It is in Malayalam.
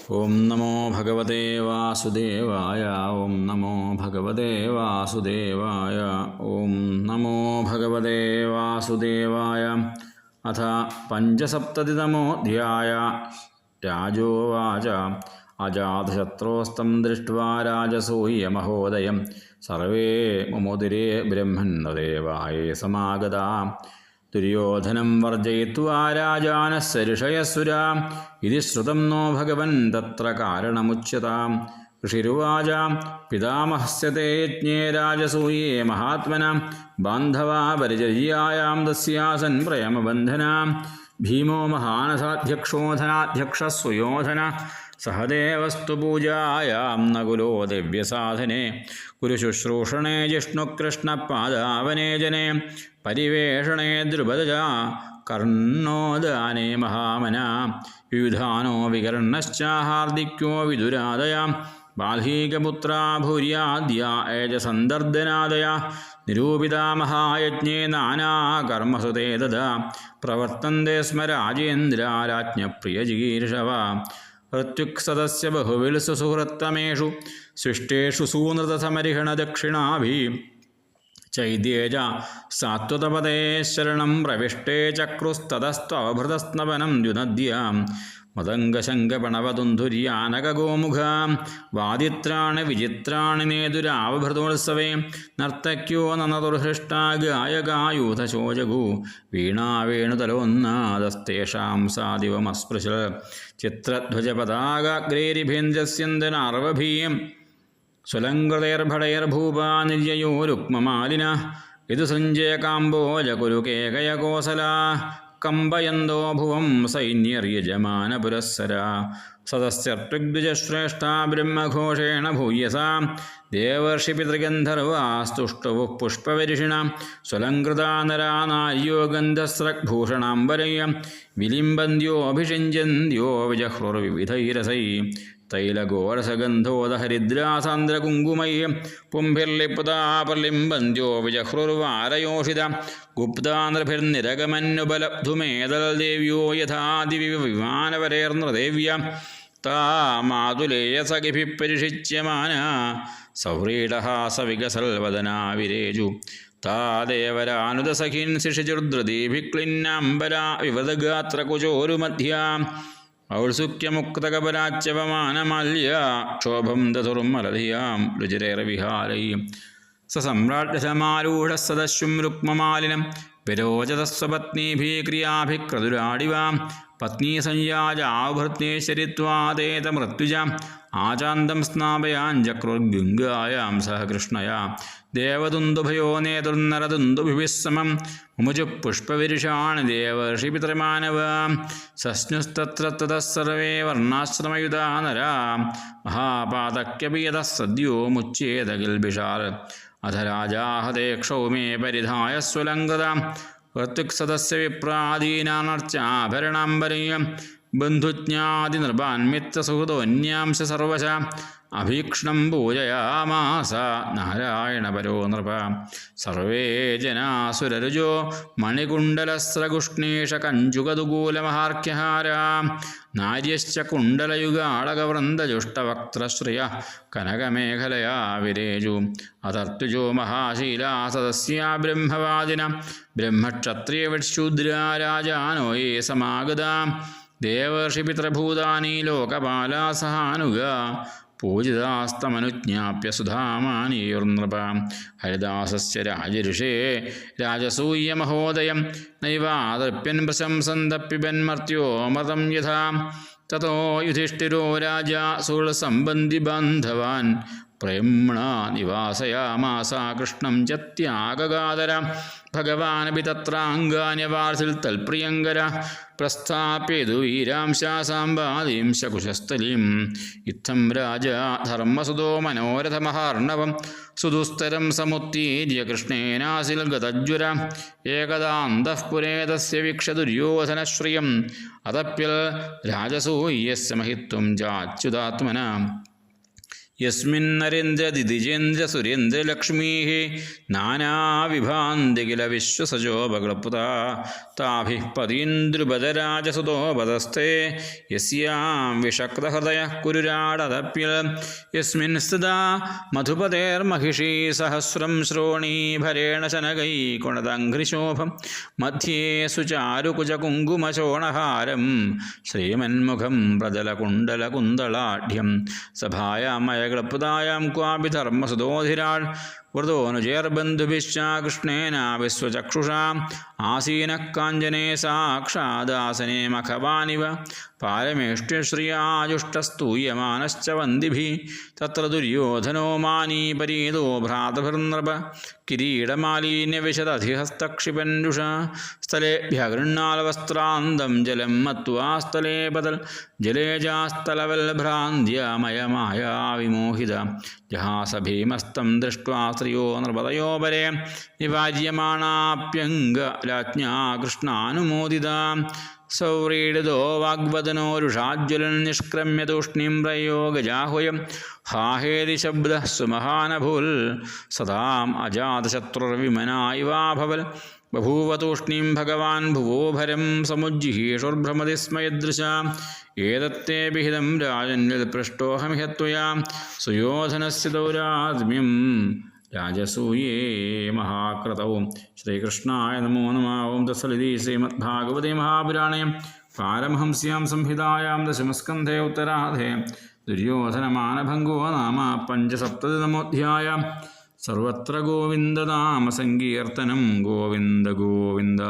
ഓം നമോ ഭഗവതേ വാസുദേവായ. ഓം നമോ ഭഗവതേ വാസുദേവായ. ഓം നമോ ഭഗവതേ വാസുദേവായ. അഥ പഞ്ചസപ്തതിതമോऽധ്യായ. രാജോവാച അജാതശത്രോസ്തം ദൃഷ്ട്വാ രാജസൂയമഹോദയം സർവേ മുമുദിരേ ബ്രഹ്മന്നദേവായേ സമാഗതാ. ദുര്യോധനം വർജയിത്വാ രാജാനഃ ഋഷയസുരാ ഇതി ശ്രുതം നോ ഭഗവൻ തത്ര കാരണമുച്യതാം. ഋഷിരുവാച പിതാമഹസ്യ തേ യജ്ഞേ രാജസൂയേ മഹാത്മന ബാന്ധവാ പരിചര്യായാം തസ്യാസൻ പ്രേമബന്ധനാം. ഭീമോ മഹാനസാധ്യക്ഷോധനാധ്യക്ഷ സുയോധന സഹദേവസ്തു പൂജായാം നകുലോ ദിവ്യസാധനെ. കുരുശുശ്രൂഷണേ ജിഷ്ണുകൃഷ്ണപാദാവനേ ജനേ പരിവേഷണേ ദ്രുപദജ കർണോദാനേ മഹാമന. വിവിധാനോ വികർണശ്ച ഹാർദിക്യോ വിദുരാദയ ബാൽഹീകപുത്രാ ഭൂര്യാദ്യ ഏജസന്ദർദനാദയ. നിരൂപിതാ മഹായജ്ഞേ നാനാകർമ്മസു തേ തഥാ പ്രവർത്തന്തെ സ്മ രാജേന്ദ്ര രാജ്ഞപ്രിയജിഗീർഷവ. ഋത്യുക്സദസ്യ ബഹുവിൽസു സുഹൃത്തമേഷു സൃഷ്ടേഷു സൂനൃതസമരിഹണ ദക്ഷിണാഭി. ചൈദ്യേജ സാത്വതപദേ ശരണം പ്രവിഷ്ടേ ചക്രുസ്തതസ്ത്വഭൃതസ്നപനം ദ്യുനദ്യാം. മതംഗശങ്കപണവതുന്ധുര്യാനകഗോമുഖാം വാദിത്രാണി വിചിത്രാണി നേതുരാവഭൃതോത്സവേ. നർത്തക്യോ നനതുർഹൃഷ്ടാ ഗായകായൂഥശോചകു വീണാവേണുതലോന്നാദസ്തേഷാം സാദിവമസ്പൃശൽ. ചിത്രധ്വജപതാകാഗ്രേരിഭേന്ദ്രസ്യന്തനാർവഭീയം സ്വലങ്കൃതൈർഭടൈർഭൂപാ നിര്യയോ രുക്മമാലിന. ഇതു സഞ്ജയകാംബോജകുരുകേകയകോസലാ കമ്പയന്തോ ഭുവം സൈന്യർയജമാനപുരസ്സരാ. സദസ്യർത്തൃഗ്ദ്വിജശ്രേഷ്ഠാ ബ്രഹ്മഘോഷേണ ഭൂയസാ ദേവർഷിപിതൃഗന്ധർവാസ്തുഷ്ടവുഃ പുഷ്പവരിഷിണ. സ്വലങ്കൃതാ നരാ നാര്യോ ഗന്ധസ്രഗ്ഭൂഷണാംബരയ്യ വിലിംബന്ത്യോഭിഷിഞ്ജന്ത്യോ വിജഹ്രുർവിവിധൈരസൈ. തൈലഗോരസഗന്ധോദഹരിദ്രാസാന്ദ്രകുങ്കുമൈ പുംഭിർലിപ്താ പ്രലിംബന്ത്യോ വിജഹ്രുർവാരയോഷിത. ഗുപ്താനൃഭിർനിരഗമന്നുപലബ്ധുമേതൽദേവ്യോ യഥാ ദിവി വിമാനവരേർനൃദേവ്യ. താമാതുലേയസഖിഭിः പരിഷിച്യമാനാ സൗഹൃദഹാസവികസൽവദനാ വിരേജു. താദേവരാനുദസഖീൻ ശിഷിചുർദ്രദീഭിः ക്ലിന്നാംബരാ വിവദഗാത്രകുചോരുമധ്യാ. ഔത്സുക്യമുക്തകപരാച്യപമാനമാല്യ ക്ഷോഭം ദധുർമലധിയാം രുചിരൈർവിഹാരൈ. സമ്രാട്ടസമാരൂഢ സദശ്വം രുക്മമാലിനം വിരോചതസ്വപത്നീഭിः ക്രിയാഭിः ക്രതുരാടിവ. പത്നീസഞ്യാജാവഭൃത്നേശ്വരിത്വാദേത മൃത്യുജ ആചാന്തം സ്നാപയാഞ്ചക്രുർഗംഗായാം സഹ കൃഷ്ണയാ. ദേവദുന്ദുഭയോ നേതുർനരദുന്ദുഭിः സമം മുമുജു പുഷ്പവിരുഷാണി ദേവർഷിപിതൃമാനവ. സസ്നുസ്തത്ര തതഃ സർവേ വർണ്ണാശ്രമയുധാ നരാ മഹാപാതക്യപി യതഃ സദ്യോ മുച്യേതകിൽബിഷാൽ. അധ രാജാഹതേ ക്ഷൗമേ പരിധായ സ്വലങ്കൃത ഋത്വിക്സദസ്യ വിപ്രാദീനാനർച്ചാഭരണാംബരീയം. ബന്ധുജ്ഞാതിനൃപാൻ മിത്രസുഹൃദോന്യാംശ സർവശ അഭീക്ഷ്ണം പൂജയാമാസ നാരായണപരോ നൃപ. സർവേ ജനാസുരരുജോ മണികുണ്ടലസ്രകുഷ്ണീഷകഞ്ചുകതുകൂലമഹാർഘ്യഹാരാ. നാര്യശ്ച കുണ്ടലയുഗാളകവൃന്ദജുഷ്ടവക്ത്രശ്രിയ കനകമേഖലയാ വിരേജു. അതർത്തുജോ മഹാശീലാ സദസ്യാ ബ്രഹ്മവാദിന. ബ്രഹ്മക്ഷത്രിയവിശൂദ്രാ രാജാനോ യേ സമാഗതാ. ദേവർഷിപിതൃഭൂതാനി ലോകപാലാ സഹാനുഗാ. പൂജിതാസ്തമനുജ്ഞാപ്യ സുധാമാനീയുർനൃപ. ഹരിദാസസ്യ രാജഋഷേ രാജസൂയമഹോദയം നൈവാതൃപ്യൻ പ്രശംസന്തപ്പിബന്മർത്യോ മതം യഥാ. തതോ യുധിഷ്ഠിരോ രാജാ സുഹൃത്സംബന്ധിബാന്ധവാൻ പ്രേമ്ണാ നിവാസയാമാസ കൃഷ്ണം ച ത്യാഗകാതര. ഭഗവാനപി തത്രാംഗാന്യവാർസിൽ തൽപ്രിയങ്കര. പ്രസ്ഥാപ്യേതു വീരാംശാ സാമ്പാദീംശ കുശസ്ഥലീം. ഇത്തം രാജാ ധർമ്മസുതോ മനോരഥമഹാർണവം സുദുസ്തരം സമുത്തീര്യ കൃഷ്ണേനാസിൽ ഗതജ്വര. ഏകദാന്തഃപുരേ തസ്യ വീക്ഷ ദുര്യോധനശ്രിയം. അതപ്യൽ രാജസൂയസ്യ മഹിത്വം ചാച്യുതാത്മന. യസ്മിന്നരേന്ദ്രദിതിജേന്ദ്രസുരേന്ദ്രലക്ഷ്മീः നാനാവിഭാന്തി കില വിശ്വസജോപക്ലപ്ത താഭിः പതീന്ദ്രുപദരാജസുതോപതസ്ഥേ യസ്യാം വിഷക്തഹൃദയഃ കുരുരാടതപ്യൽ യസ്മിൻ സ്ഥിതാ മധുപതേർമഹിഷീ സഹസ്രം ശ്രോണീഭരേണ ശനകൈകുണതംഘ്രിശോഭം മധ്യേ സുചാരുകുജകുങ്കുമശോണഹാരം ശ്രീമന്മുഖം പ്രജലകുണ്ടലകുന്തളാഢ്യം സഭായാമയക്ലപ്തായാം ക്വാപി ധർമ്മസുതോധിരാൾ വൃതോനുചേർബന്ധുഭിശ്ച കൃഷ്ണേന വിശ്വചക്ഷുഷാ ആസീനഃ കാഞ്ചനെ സാക്ഷാദാസനെ മഖവാനിവ പാരമേഷ്ട്യശ്രിയാജുഷ്ടസ്തൂയമാനശ്ച വന്ദിഭിः തത്ര ദുര്യോധനോ മാനീ പരീതോ ഭ്രാതൃഭിർനൃപ കിരീടമാലിന്യവിശദധിഹസ്തക്ഷിപൻഡുഷ സ്ഥലേഭ്യഗൃണ്ണാൽവസ്ത്രാന്തം ജലം മത്വാ സ്ഥലേ പതൽ ജലേജാസ്ഥലവൽഭ്രാന്ത്യമയമായാ വിമോഹിത ജഹാസ ഭീമസ്തം ദൃഷ്ട്വാ സ്ത്രിയോ നൃപതയോപരെ നിവാജ്യമാണാപ്യംഗരാജ്ഞാ കൃഷ്ണാനുമോദിത സൗരീഡിതോ വാഗ്വദനോരുഷാജ്വലൻ നിഷ്ക്രമ്യ തൂഷ്ണീം പ്രയോഗജാഹുയം ഹാഹേതി ശബ്ദ സുമഹാനഭൂൽ സദാം അജാതശത്രുർവിമനാ ഇവാഭവൽ ബഭൂവ തൂഷ്ണീം ഭഗവാൻ ഭുവോഭരം സമുജ്ജിഹീഷുർഭ്രമതി സ്മയദൃശ ഏതത്തെ വിഹിതം രാജന്യൽ പൃഷ്ടോഹമിഹ ത്വയാ സുയോധനസ്യ ദൗരാത്മ്യം രാജസൂയേ മഹാക്രതൗ. ശ്രീകൃഷ്ണായ നമോ നമഃ. ഓം തത്സദിതി. ശ്രീമദ്ഭാഗവതേ മഹാപുരാണേ പാരമഹംസ്യാം സംഹിതായാം ദശമസ്കന്ധേ ഉത്തരാധേ ദുര്യോധനമാനഭംഗോ നാമ പഞ്ചസപ്തതിതമോऽധ്യായः. സർവത്ര ഗോവിന്ദനാമസങ്കീർത്തനം. ഗോവിന്ദ ഗോവിന്ദ.